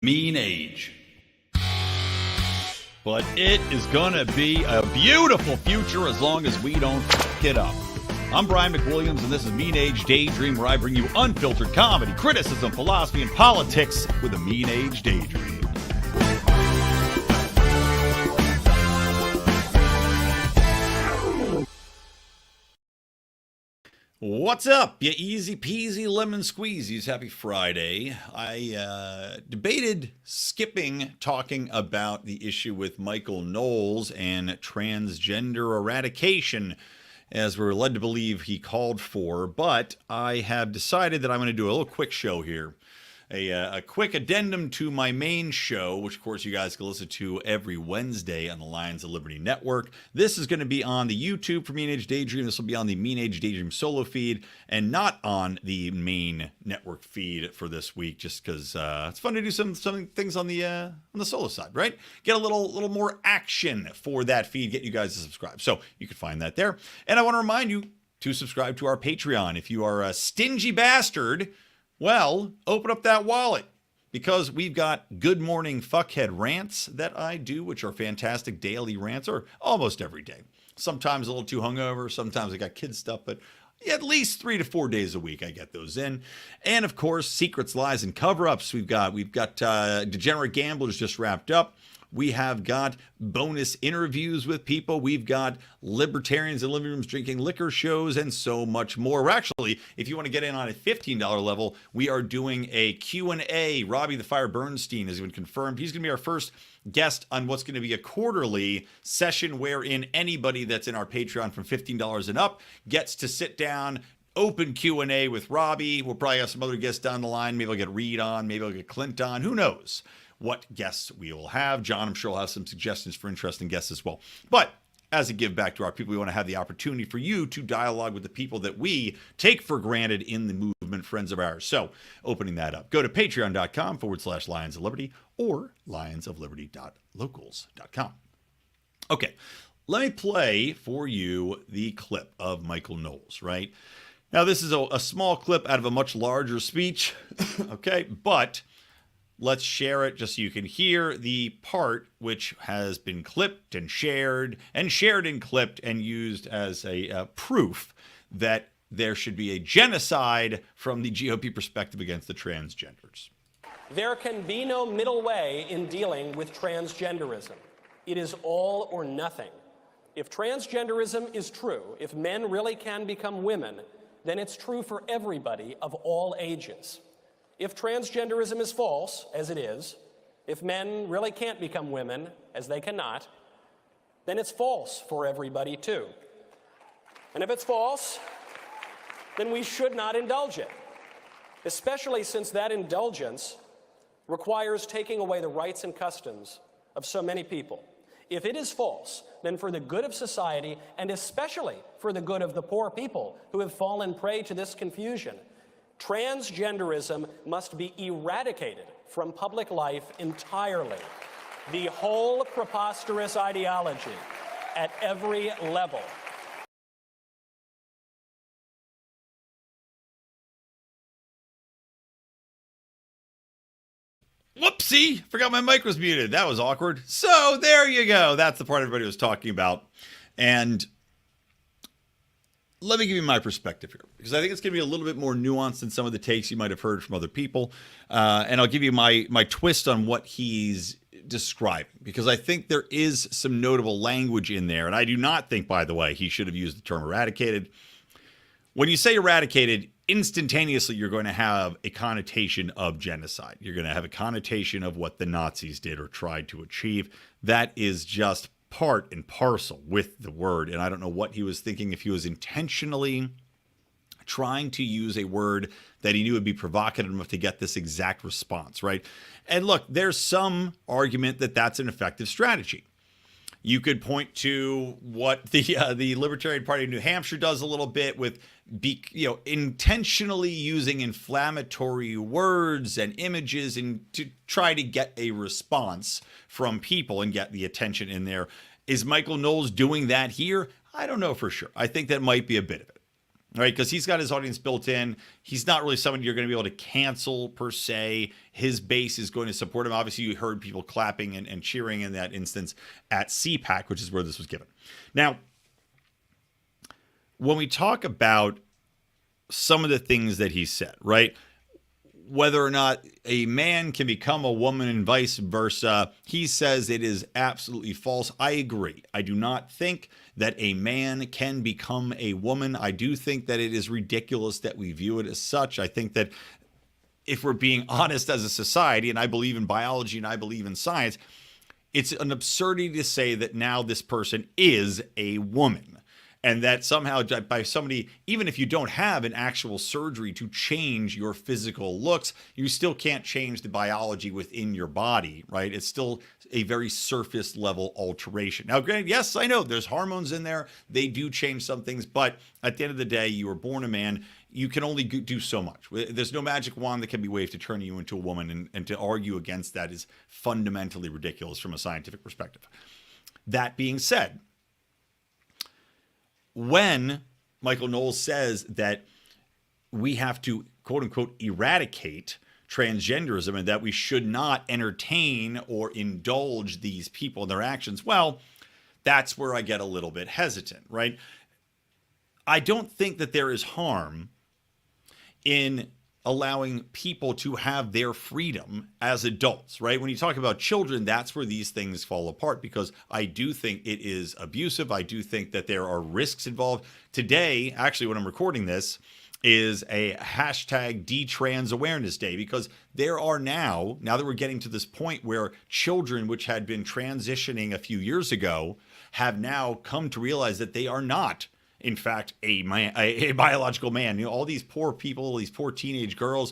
mean age. But it is going to be a beautiful future as long as we don't fuck it up. I'm Brian McWilliams, and this is Mean Age Daydream, where I bring you unfiltered comedy, criticism, philosophy, and politics with a Mean Age Daydream. What's up, you easy peasy lemon squeezies? Happy Friday. I debated skipping talking about the issue with Michael Knowles and transgender eradication, as we're led to believe he called for, but I have decided that I'm going to do a little quick show here. A quick addendum to my main show, which of course you guys can listen to every Wednesday on the Lions of Liberty Network. This is going to be on the YouTube for Mean Age Daydream. This will be on the Mean Age Daydream solo feed and not on the main network feed for this week, just because it's fun to do some things on the solo side, right? Get a little more action for that feed, get you guys to subscribe. So you can find that there. And I want to remind you to subscribe to our Patreon. If you are a stingy bastard, well, open up that wallet, because we've got Good Morning Fuckhead rants that I do, which are fantastic daily rants, or almost every day. Sometimes a little too hungover, sometimes I got kid stuff, but at least 3 to 4 days a week I get those in. And of course, Secrets, Lies, and Cover-Ups. We've got Degenerate Gamblers just wrapped up. We have got bonus interviews with people. We've got libertarians in living rooms drinking liquor shows and so much more. We're actually, if you want to get in on a $15 level, we are doing a Q&A. Robbie the Fire Bernstein has been confirmed. He's going to be our first guest on what's going to be a quarterly session wherein anybody that's in our Patreon from $15 and up gets to sit down, open Q&A with Robbie. We'll probably have some other guests down the line. Maybe I'll get Reed on. Maybe I'll get Clint on. Who knows what guests we will have. John, I'm sure, will have some suggestions for interesting guests as well. But as a give back to our people, we want to have the opportunity for you to dialogue with the people that we take for granted in the movement, friends of ours. So opening that up, go to patreon.com/Lions of Liberty or lionsofliberty.locals.com. Okay, let me play for you the clip of Michael Knowles, right? Now, this is a small clip out of a much larger speech, okay? But let's share it just so you can hear the part which has been clipped and shared and clipped and used as a proof that there should be a genocide from the GOP perspective against the transgenders. There can be no middle way in dealing with transgenderism. It is all or nothing. If transgenderism is true, if men really can become women, then it's true for everybody of all ages. If transgenderism is false, as it is, if men really can't become women, as they cannot, then it's false for everybody too. And if it's false, then we should not indulge it, especially since that indulgence requires taking away the rights and customs of so many people. If it is false, then for the good of society, and especially for the good of the poor people who have fallen prey to this confusion, transgenderism must be eradicated from public life entirely. The whole preposterous ideology at every level. Whoopsie, forgot my mic was muted. That was awkward. So there you go. That's the part everybody was talking about. And let me give you my perspective here, because I think it's going to be a little bit more nuanced than some of the takes you might have heard from other people. And I'll give you my twist on what he's describing, because I think there is some notable language in there. And I do not think, by the way, he should have used the term eradicated. When you say eradicated, instantaneously you're going to have a connotation of genocide. You're going to have a connotation of what the Nazis did or tried to achieve. That is just part and parcel with the word. And I don't know what he was thinking, if he was intentionally trying to use a word that he knew would be provocative enough to get this exact response, right? And look, there's some argument that that's an effective strategy. You could point to what the Libertarian Party of New Hampshire does a little bit with, intentionally using inflammatory words and images and to try to get a response from people and get the attention in there. Is Michael Knowles doing that here? I don't know for sure. I think that might be a bit of it. right? Because he's got his audience built in. He's not really someone you're going to be able to cancel per se. His base is going to support him. Obviously, you heard people clapping and cheering in that instance at CPAC, which is where this was given. Now, when we talk about some of the things that he said, right? Whether or not a man can become a woman and vice versa, he says it is absolutely false. I agree. I do not think that a man can become a woman. I do think that it is ridiculous that we view it as such. I think that if we're being honest as a society, and I believe in biology and I believe in science, it's an absurdity to say that now this person is a woman. And that somehow by somebody, even if you don't have an actual surgery to change your physical looks, you still can't change the biology within your body, right? It's still a very surface level alteration. Now, granted, yes, I know there's hormones in there. They do change some things, but at the end of the day, you were born a man. You can only do so much. There's no magic wand that can be waved to turn you into a woman, and to argue against that is fundamentally ridiculous from a scientific perspective. That being said, when Michael Knowles says that we have to, quote unquote, eradicate transgenderism and that we should not entertain or indulge these people in their actions, well, that's where I get a little bit hesitant, right? I don't think that there is harm in allowing people to have their freedom as adults, right? When you talk about children, that's where these things fall apart, because I do think it is abusive. I do think that there are risks involved. Today, actually, when I'm recording this, is a hashtag Detrans Awareness Day, because there are now that we're getting to this point where children which had been transitioning a few years ago have now come to realize that they are not, in fact, a biological man. You know, all these poor people, these poor teenage girls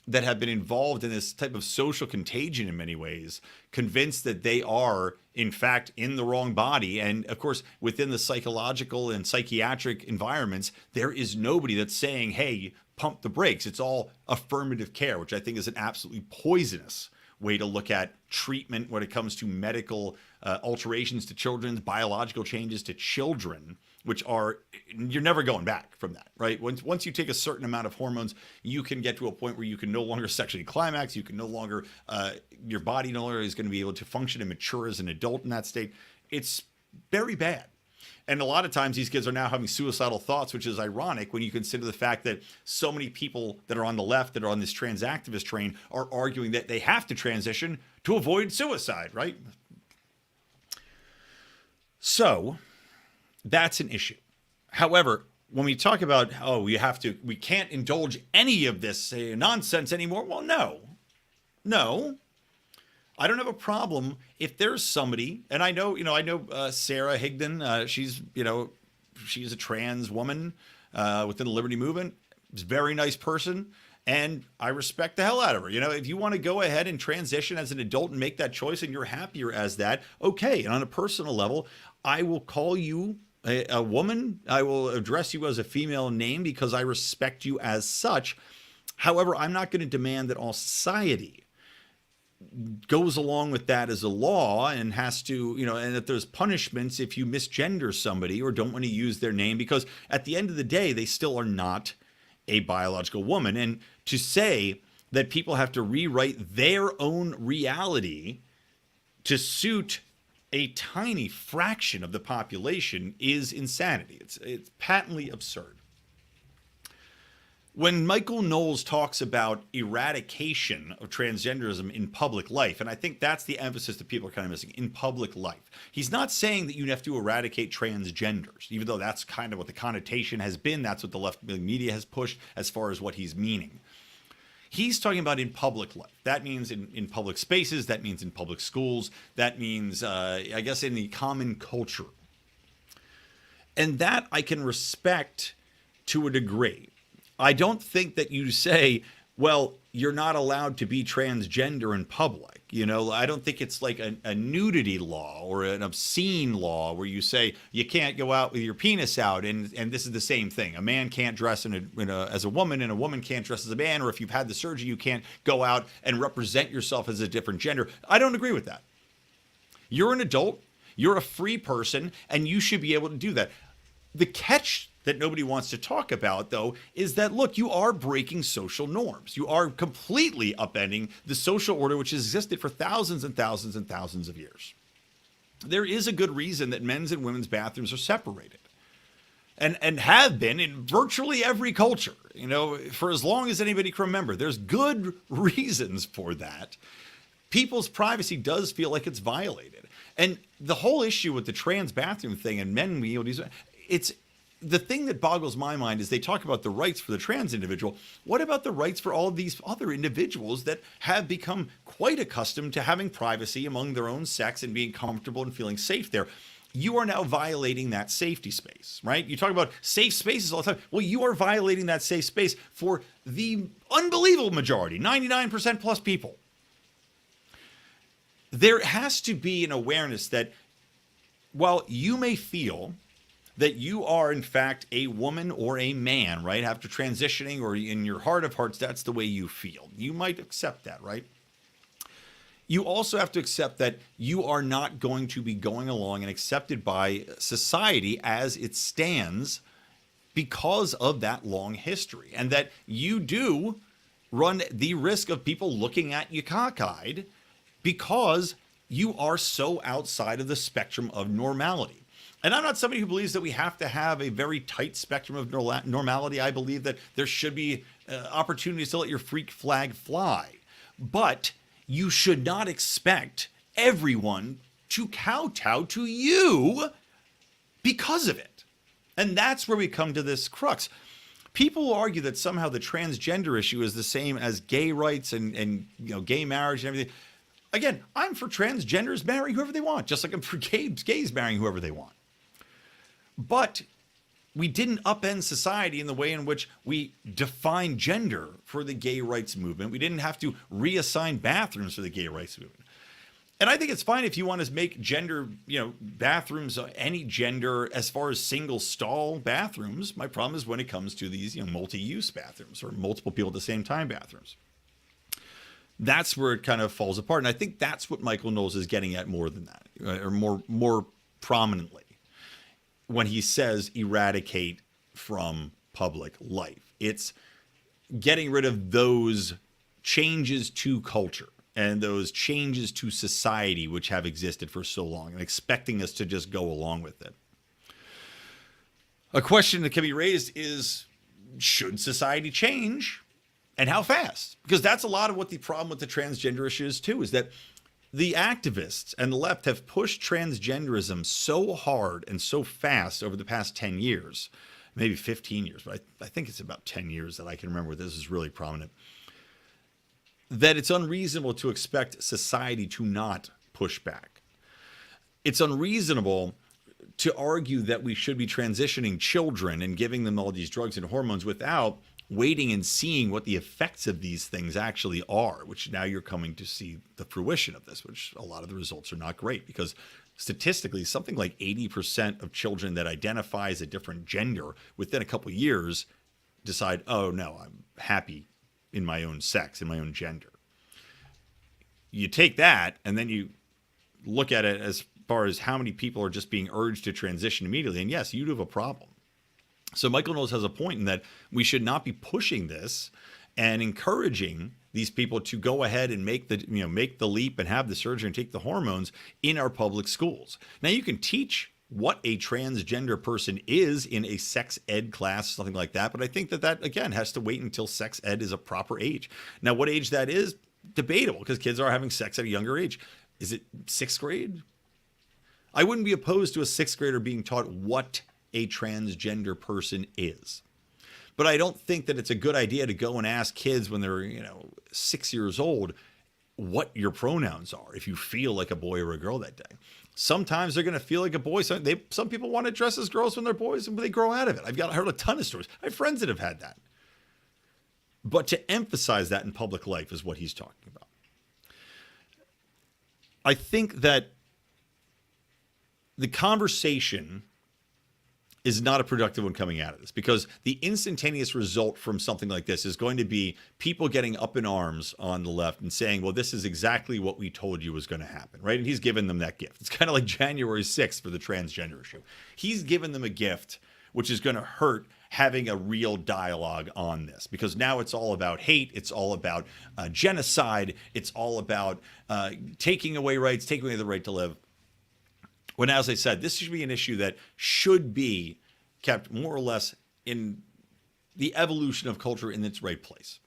that have been involved in this type of social contagion in many ways, convinced that they are, in fact, in the wrong body. And of course, within the psychological and psychiatric environments, there is nobody that's saying, hey, pump the brakes. It's all affirmative care, which I think is an absolutely poisonous way to look at treatment when it comes to medical alterations to children's biological changes to children, which are, you're never going back from that, right? Once you take a certain amount of hormones, you can get to a point where you can no longer sexually climax. You can no longer, your body no longer is going to be able to function and mature as an adult in that state. It's very bad. And a lot of times these kids are now having suicidal thoughts, which is ironic when you consider the fact that so many people that are on the left, that are on this trans activist train, are arguing that they have to transition to avoid suicide, right? So that's an issue. However, when we talk about, we can't indulge any of this nonsense anymore. Well, no. I don't have a problem if there's somebody, and I know Sarah Higdon, she's a trans woman within the Liberty Movement. She's a very nice person, and I respect the hell out of her. You know, if you want to go ahead and transition as an adult and make that choice and you're happier as that, okay. And on a personal level, I will call you a woman. I will address you as a female name because I respect you as such. However, I'm not going to demand that all society goes along with that as a law and has to, and that there's punishments if you misgender somebody or don't want to use their name, because at the end of the day, they still are not a biological woman. And to say that people have to rewrite their own reality to suit a tiny fraction of the population is insanity. It's patently absurd. When Michael Knowles talks about eradication of transgenderism in public life, and I think that's the emphasis that people are kind of missing, in public life, he's not saying that you have to eradicate transgenders, even though that's kind of what the connotation has been. That's what the left media has pushed as far as what he's meaning. He's talking about in public life. That means in public spaces. That means in public schools. That means, I guess, in the common culture. And that I can respect to a degree. I don't think that you say, well, you're not allowed to be transgender in public. I don't think it's like a nudity law or an obscene law where you say you can't go out with your penis out. And this is the same thing. A man can't dress as a woman, and a woman can't dress as a man. Or if you've had the surgery, you can't go out and represent yourself as a different gender. I don't agree with that. You're an adult. You're a free person, and you should be able to do that. The catch that nobody wants to talk about, though, is that, look, you are breaking social norms. You are completely upending the social order which has existed for thousands and thousands and thousands of years. There is a good reason that men's and women's bathrooms are separated. And have been in virtually every culture, for as long as anybody can remember. There's good reasons for that. People's privacy does feel like it's violated. And the whole issue with the trans bathroom thing and men, it's the thing that boggles my mind is they talk about the rights for the trans individual. What about the rights for all of these other individuals that have become quite accustomed to having privacy among their own sex and being comfortable and feeling safe there? You are now violating that safety space, right? You talk about safe spaces all the time. Well, you are violating that safe space for the unbelievable majority, 99% plus people. There has to be an awareness that while you may feel that you are, in fact, a woman or a man, right, after transitioning, or in your heart of hearts, that's the way you feel. You might accept that, right? You also have to accept that you are not going to be going along and accepted by society as it stands because of that long history, and that you do run the risk of people looking at you cockeyed because you are so outside of the spectrum of normality. And I'm not somebody who believes that we have to have a very tight spectrum of normality. I believe that there should be opportunities to let your freak flag fly. But you should not expect everyone to kowtow to you because of it. And that's where we come to this crux. People argue that somehow the transgender issue is the same as gay rights and gay marriage and everything. Again, I'm for transgenders marrying whoever they want, just like I'm for gays marrying whoever they want. But we didn't upend society in the way in which we define gender for the gay rights movement. We didn't have to reassign bathrooms for the gay rights movement. And I think it's fine if you want to make gender, bathrooms any gender as far as single stall bathrooms. My problem is when it comes to these, multi-use bathrooms or multiple people at the same time bathrooms. That's where it kind of falls apart. And I think that's what Michael Knowles is getting at more than that, or more prominently, when he says eradicate from public life. It's getting rid of those changes to culture and those changes to society which have existed for so long and expecting us to just go along with it. A question that can be raised is, should society change? And how fast? Because that's a lot of what the problem with the transgender issue is too, is that the activists and the left have pushed transgenderism so hard and so fast over the past 10 years, maybe 15 years, but I think it's about 10 years that I can remember where this is really prominent, that it's unreasonable to expect society to not push back. It's unreasonable to argue that we should be transitioning children and giving them all these drugs and hormones without waiting and seeing what the effects of these things actually are, which now you're coming to see the fruition of this, which a lot of the results are not great because statistically something like 80% of children that identify as a different gender within a couple of years decide, oh no, I'm happy in my own sex, in my own gender. You take that and then you look at it as far as how many people are just being urged to transition immediately. And yes, you do have a problem. So Michael Knowles has a point in that we should not be pushing this and encouraging these people to go ahead and make the leap and have the surgery and take the hormones in our public schools. Now you can teach what a transgender person is in a sex ed class, something like that. But I think that again has to wait until sex ed is a proper age. Now, what age that is, debatable, because kids are having sex at a younger age. Is it 6th grade? I wouldn't be opposed to a 6th grader being taught what a transgender person is. But I don't think that it's a good idea to go and ask kids when they're, 6 years old what your pronouns are if you feel like a boy or a girl that day. Sometimes they're going to feel like a boy. Some people want to dress as girls when they're boys and they grow out of it. I heard a ton of stories. I have friends that have had that. But to emphasize that in public life is what he's talking about. I think that the conversation is not a productive one coming out of this, because the instantaneous result from something like this is going to be people getting up in arms on the left and saying, well, this is exactly what we told you was going to happen, right? And he's given them that gift. It's kind of like January 6th for the transgender issue. He's given them a gift which is going to hurt having a real dialogue on this, because now it's all about hate. It's all about genocide. It's all about taking away rights, taking away the right to live. When, as I said, this should be an issue that should be kept more or less in the evolution of culture in its right place.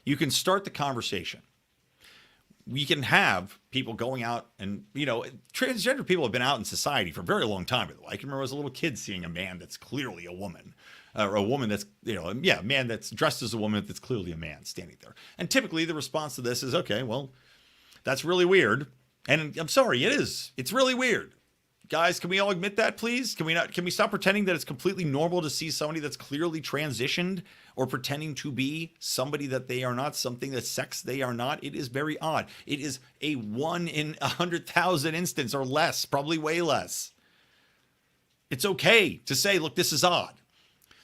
You can start the conversation. We can have people going out and, transgender people have been out in society for a very long time, by the way. I can remember as a little kid seeing a man that's clearly a woman, or a woman that's, a man that's dressed as a woman that's clearly a man standing there. And typically the response to this is, okay, well, that's really weird. And I'm sorry, it is. It's really weird. Guys, can we all admit that, please? Can we stop pretending that it's completely normal to see somebody that's clearly transitioned or pretending to be somebody that they are not, something that sex they are not? It is very odd. It is a 1 in 100,000 instance or less, probably way less. It's okay to say, look, this is odd.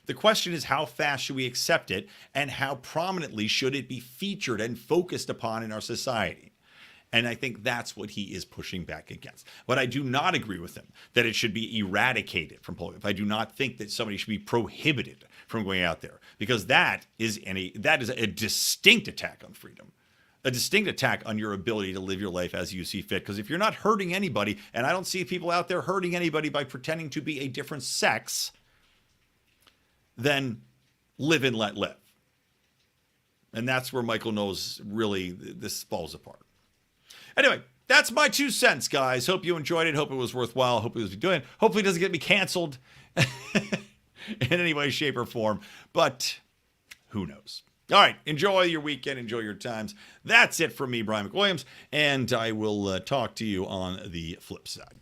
The question is, how fast should we accept it, and how prominently should it be featured and focused upon in our society? And I think that's what he is pushing back against. But I do not agree with him that it should be eradicated from polygamy. I do not think that somebody should be prohibited from going out there, because that is a distinct attack on freedom, a distinct attack on your ability to live your life as you see fit. Because if you're not hurting anybody, and I don't see people out there hurting anybody by pretending to be a different sex, then live and let live. And that's where Michael Knowles really, this falls apart. Anyway, that's my 2 cents, guys. Hope you enjoyed it. Hope it was worthwhile. Hope it was doing. Hopefully it doesn't get me canceled in any way, shape, or form. But who knows? All right. Enjoy your weekend. Enjoy your times. That's it from me, Brian McWilliams. And I will talk to you on the flip side.